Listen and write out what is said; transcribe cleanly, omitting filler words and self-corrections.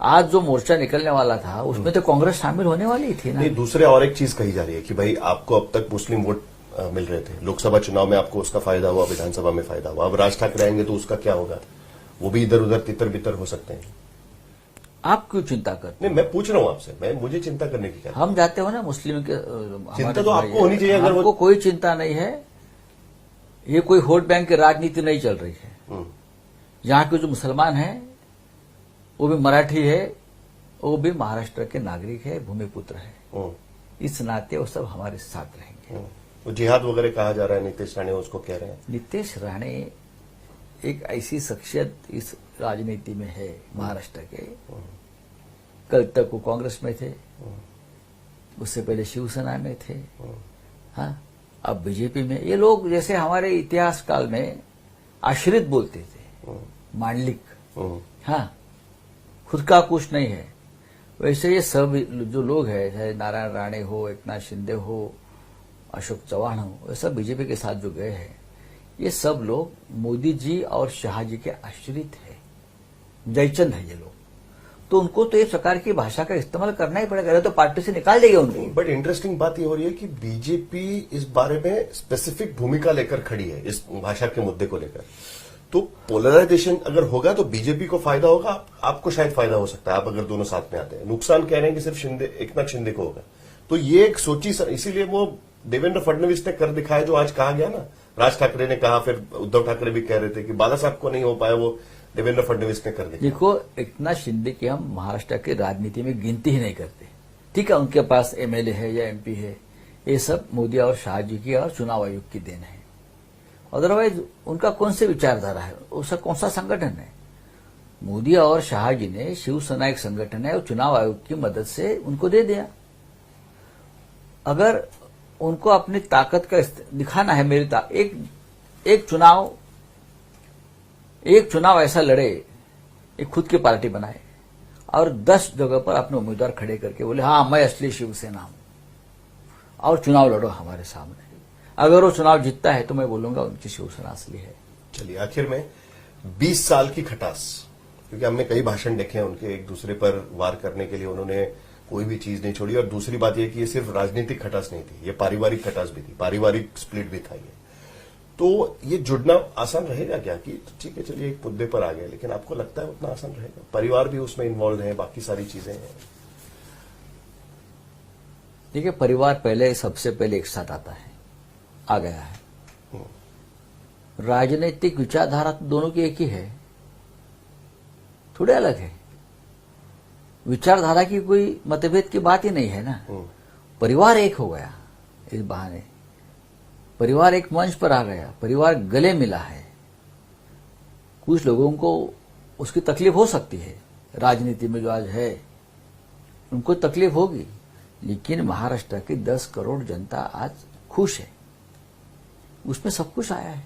आज जो मोर्चा निकलने वाला था उसमें तो कांग्रेस शामिल होने वाली थी ना। नहीं, दूसरे और एक चीज कही जा रही है कि भाई आपको अब तक मुस्लिम वोट मिल रहे थे, लोकसभा चुनाव में आपको उसका फायदा हुआ, विधानसभा में फायदा हुआ, अब राज ठाकरे आएंगे तो उसका क्या होगा? वो भी इधर उधर तितर बितर हो सकते हैं। आप क्यों चिंता करते? नहीं, मैं पूछ रहा हूं आपसे, मुझे चिंता करने की क्या? हम जाते हो ना मुस्लिम के चिंता तो आपको होनी चाहिए। अगर आपको कोई चिंता नहीं है, ये कोई वोट बैंक की राजनीति नहीं चल रही है। यहाँ के जो मुसलमान हैं वो भी मराठी है, वो भी महाराष्ट्र के नागरिक है, भूमिपुत्र है, इस नाते वो सब हमारे साथ रहेंगे। वो जिहाद वगैरह कहा जा रहा है, नीतीश राणे उसको कह रहे हैं। नीतीश राणे एक ऐसी शख्सियत इस राजनीति में है महाराष्ट्र के। कल तक वो कांग्रेस में थे, उससे पहले शिवसेना में थे, हाँ, अब बीजेपी में। ये लोग जैसे हमारे इतिहास काल में आश्रित बोलते थे, मांडलिक, हाँ, खुद का कुछ नहीं है, वैसे ये सब जो लोग हैं, चाहे नारायण राणे हो, एकनाथ शिंदे हो, अशोक चौहान हो, ये सब बीजेपी के साथ जो गए हैं, ये सब लोग मोदी जी और शाह जी के आश्रित है, जयचंद है ये लोग। तो उनको तो इस प्रकार की भाषा का इस्तेमाल करना ही पड़ेगा, तो पार्टी से निकाल देगा उनको। बट इंटरेस्टिंग बात ये हो रही है कि बीजेपी इस बारे में स्पेसिफिक भूमिका लेकर खड़ी है इस भाषा के मुद्दे को लेकर। तो पोलराइजेशन अगर होगा तो बीजेपी को फायदा होगा, आपको शायद फायदा हो सकता है, आप अगर दोनों साथ में आते हैं। नुकसान कह रहे हैं कि सिर्फ एकनाथ शिंदे को होगा। तो ये एक सोची, इसीलिए वो देवेंद्र फडणवीस ने कर दिखाया जो आज कहा गया ना। राज ठाकरे ने कहा, फिर उद्धव ठाकरे भी कह रहे थे कि बाला साहब को नहीं हो पाया, वो देवेंद्र फडणवीस ने कर दिया। देखो, एकनाथ शिंदे की हम महाराष्ट्र की राजनीति में गिनती ही नहीं करते। ठीक है, उनके पास एमएलए है या एमपी है, ये सब मोदी और शाह जी की और चुनाव आयोग की देन है। अदरवाइज उनका कौन से विचारधारा है, उसका कौन सा संगठन है? मोदी और शाह जी ने, शिवसेना एक संगठन है, और चुनाव आयोग की मदद से उनको दे दिया। अगर उनको अपनी ताकत का दिखाना है, एक चुनाव ऐसा लड़े, एक खुद की पार्टी बनाए और 10 जगह पर अपने उम्मीदवार खड़े करके बोले हाँ मैं असली शिवसेना हूं, और चुनाव लड़ो हमारे सामने। अगर वो चुनाव जीतता है तो मैं बोलूंगा उनकी शिवसेना असली है। चलिए, आखिर में 20 साल की खटास, क्योंकि हमने कई भाषण देखे हैं उनके, एक दूसरे पर वार करने के लिए उन्होंने कोई भी चीज नहीं छोड़ी। और दूसरी बात यह कि ये सिर्फ राजनीतिक खटास नहीं थी, ये पारिवारिक खटास भी थी, पारिवारिक स्प्लिट भी था ये। तो ये जुड़ना आसान रहेगा क्या? कि ठीक है, चलिए एक मुद्दे पर आ गए, लेकिन आपको लगता है उतना आसान रहेगा? परिवार भी उसमें इन्वॉल्व है, बाकी सारी चीजें हैं। देखिए, परिवार पहले, सबसे पहले एक साथ आता है, आ गया है। राजनीतिक विचारधारा तो दोनों की एक ही है, थोड़े अलग है। विचारधारा की कोई मतभेद की बात ही नहीं है ना। परिवार एक हो गया इस बहाने, परिवार एक मंच पर आ गया, परिवार गले मिला है। कुछ लोगों को उसकी तकलीफ हो सकती है, राजनीति में जो आज है उनको तकलीफ होगी, लेकिन महाराष्ट्र की 10 करोड़ जनता आज खुश है, उसमें सब कुछ आया है।